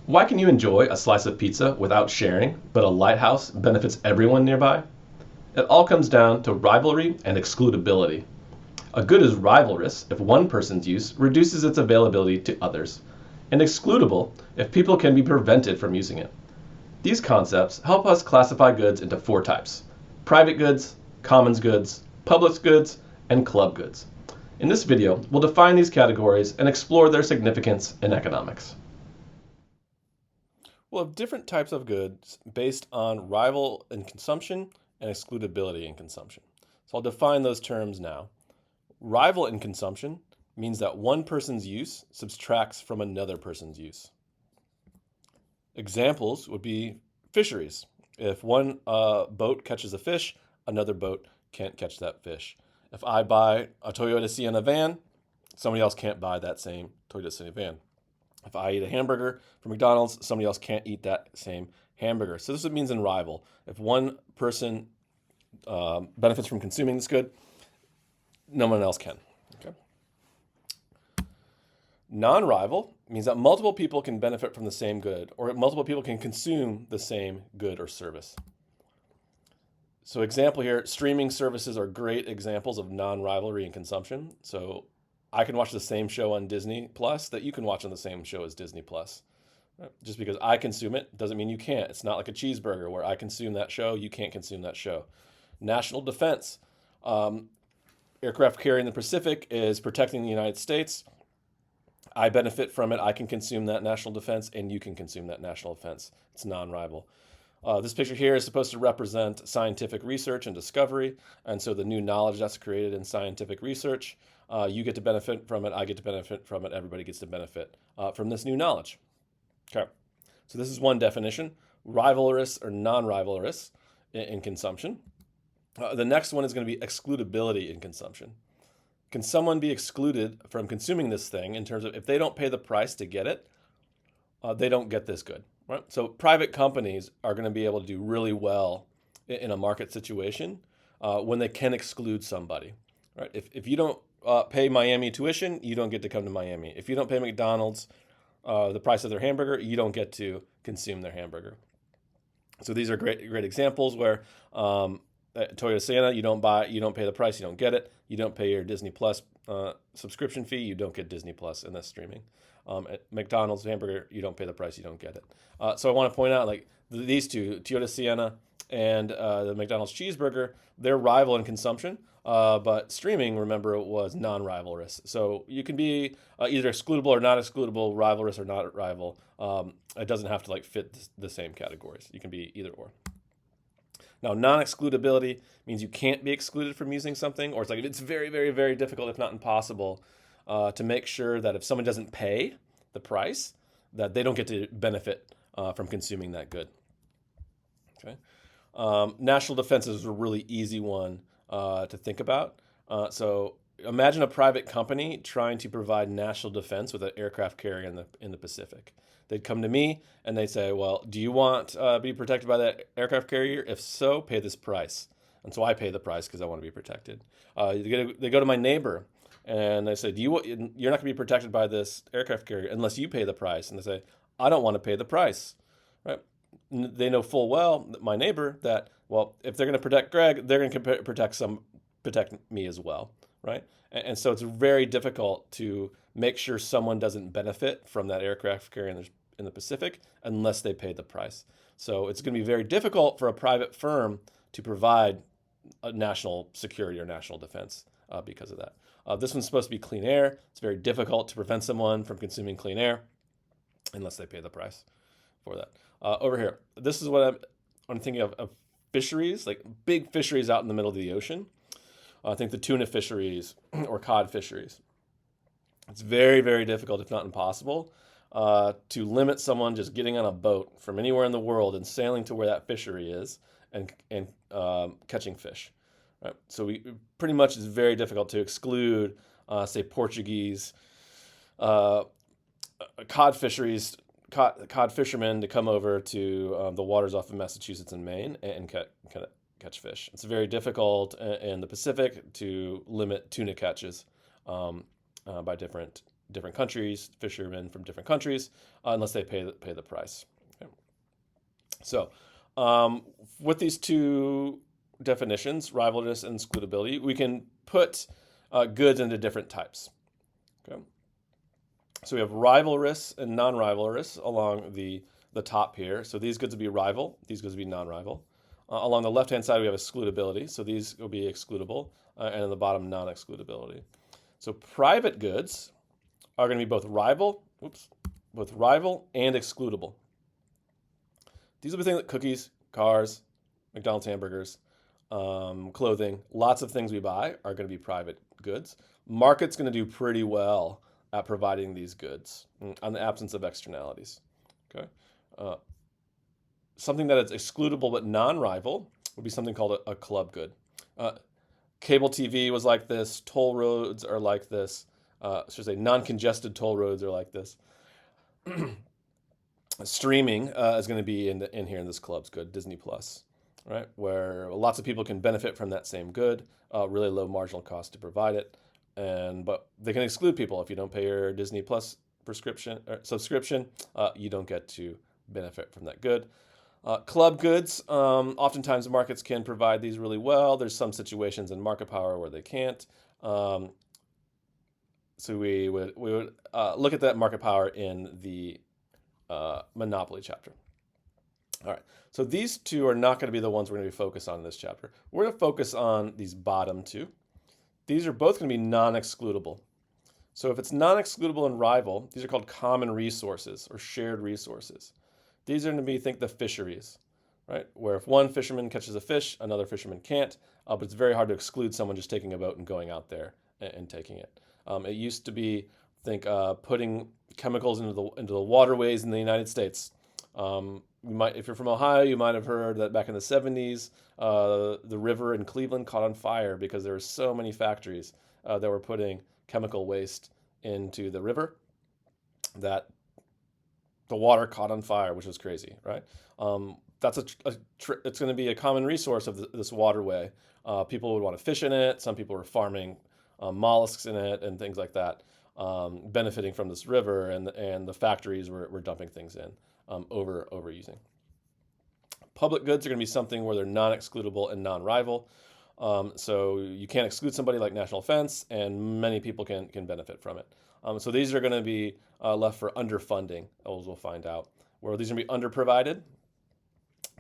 Why can you enjoy a slice of pizza without sharing, but a lighthouse benefits everyone nearby? It all comes down to rivalry and excludability. A good is rivalrous if one person's use reduces its availability to others, and excludable if people can be prevented from using it. These concepts help us classify goods into four types: private goods, commons goods, public goods, and club goods. In this video, we'll define these categories and explore their significance in economics. We'll have different types of goods based on rival in consumption and excludability in consumption. So I'll define those terms now. Rival in consumption means that one person's use subtracts from another person's use. Examples would be fisheries. If one boat catches a fish, another boat can't catch that fish. If I buy a Toyota Sienna van, somebody else can't buy that same Toyota Sienna van. If I eat a hamburger from McDonald's, somebody else can't eat that same hamburger. So this is what it means in rival. If one person benefits from consuming this good, no one else can. Okay. Non-rival means that multiple people can benefit from the same good, or multiple people can consume the same good or service. So example here, streaming services are great examples of non-rivalry in consumption. So I can watch the same show on Disney Plus that you can watch on the same show as Disney Plus. Just because I consume it doesn't mean you can't. It's not like a cheeseburger where I consume that show, you can't consume that show. National defense. Aircraft carrier in the Pacific is protecting the United States. I benefit from it. I can consume that national defense, and you can consume that national defense. It's non-rival. This picture here is supposed to represent scientific research and discovery, and so the new knowledge that's created in scientific research, you get to benefit from it, I get to benefit from it, everybody gets to benefit from this new knowledge. Okay, so this is one definition, rivalrous or non-rivalrous in consumption. The next one is going to be excludability in consumption. Can someone be excluded from consuming this thing in terms of if they don't pay the price to get it, they don't get this good, right? So private companies are going to be able to do really well in a market situation when they can exclude somebody, right? If you don't pay Miami tuition, you don't get to come to Miami. If you don't pay McDonald's the price of their hamburger, you don't get to consume their hamburger. So these are great examples where Toyota Sienna, you don't pay the price, you don't get it. You don't pay your Disney Plus subscription fee, you don't get Disney Plus in this streaming. At McDonald's hamburger, you don't pay the price, you don't get it. So I want to point out, like these two, Toyota Sienna and the McDonald's cheeseburger, they're rival in consumption, but streaming, remember, it was non-rivalrous. So you can be either excludable or not excludable, rivalrous or not rival. It doesn't have to fit the same categories. You can be either or. Now, non-excludability means you can't be excluded from using something, or it's very, very, very difficult, if not impossible, to make sure that if someone doesn't pay the price, that they don't get to benefit from consuming that good. Okay. National defense is a really easy one to think about. So imagine a private company trying to provide national defense with an aircraft carrier in the Pacific. They'd come to me and they'd say, well, do you want to be protected by that aircraft carrier? If so, pay this price. And so I pay the price because I want to be protected. They go to my neighbor and they say, you're not going to be protected by this aircraft carrier unless you pay the price. And they say, I don't want to pay the price. Right? They know full well, my neighbor, that, well, if they're going to protect Greg, they're going to protect me as well. Right? And so it's very difficult to make sure someone doesn't benefit from that aircraft carrier in the Pacific unless they pay the price. So it's going to be very difficult for a private firm to provide a national security or national defense because of that. This one's supposed to be clean air. It's very difficult to prevent someone from consuming clean air unless they pay the price for that. Over here, this is what I'm thinking of fisheries, like big fisheries out in the middle of the ocean. I think the tuna fisheries or cod fisheries. It's very, very difficult, if not impossible, to limit someone just getting on a boat from anywhere in the world and sailing to where that fishery is and catching fish. Right? So pretty much it's very difficult to exclude, say, Portuguese cod fisheries, cod fishermen to come over to the waters off of Massachusetts and Maine and catch fish. It's very difficult in the Pacific to limit tuna catches by different different countries, fishermen from different countries, unless they pay the price. Okay. So, with these two definitions, rivalrous and excludability, we can put goods into different types. Okay. So we have rivalrous and non-rivalrous along the top here. So these goods would be rival, these goods would be non-rival. Along the left-hand side, we have excludability. So these will be excludable, and on the bottom, non-excludability. So private goods are going to be both rival and excludable. These will be things like cookies, cars, McDonald's hamburgers, clothing. Lots of things we buy are going to be private goods. Market's going to do pretty well at providing these goods on the absence of externalities. Okay. Something that is excludable but non-rival would be something called a club good. Cable TV was like this. Toll roads are like this. I should say non-congested toll roads are like this. Streaming is going to be in here in this club's good, Disney Plus, right? Where lots of people can benefit from that same good, really low marginal cost to provide it, but they can exclude people if you don't pay your Disney Plus subscription. You don't get to benefit from that good. Club goods, oftentimes markets can provide these really well. There's some situations in market power where they can't. So we would look at that market power in the monopoly chapter. All right, so these two are not going to be the ones we're going to be focused on in this chapter. We're going to focus on these bottom two. These are both going to be non-excludable. So if it's non-excludable and rival, these are called common resources or shared resources. These are going to be, think the fisheries, right? Where if one fisherman catches a fish, another fisherman can't, but it's very hard to exclude someone just taking a boat and going out there and taking it. It used to be, putting chemicals into the waterways in the United States. If you're from Ohio, you might have heard that back in the 70s, the river in Cleveland caught on fire because there were so many factories that were putting chemical waste into the river that the water caught on fire, which was crazy, right? That's it's going to be a common resource of this waterway. People would want to fish in it. Some people were farming mollusks in it and things like that, benefiting from this river, and the factories were dumping things in, overusing. Public goods are going to be something where they're non-excludable and non-rival. So you can't exclude somebody like national defense, and many people can benefit from it. So these are going to be left for underfunding, as we'll find out, where these are going to be underprovided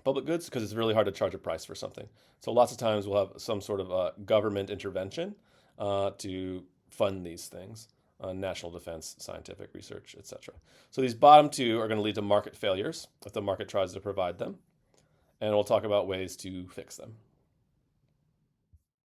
public goods because it's really hard to charge a price for something. So lots of times we'll have some sort of government intervention to fund these things, national defense, scientific research, etc. So these bottom two are going to lead to market failures if the market tries to provide them, and we'll talk about ways to fix them.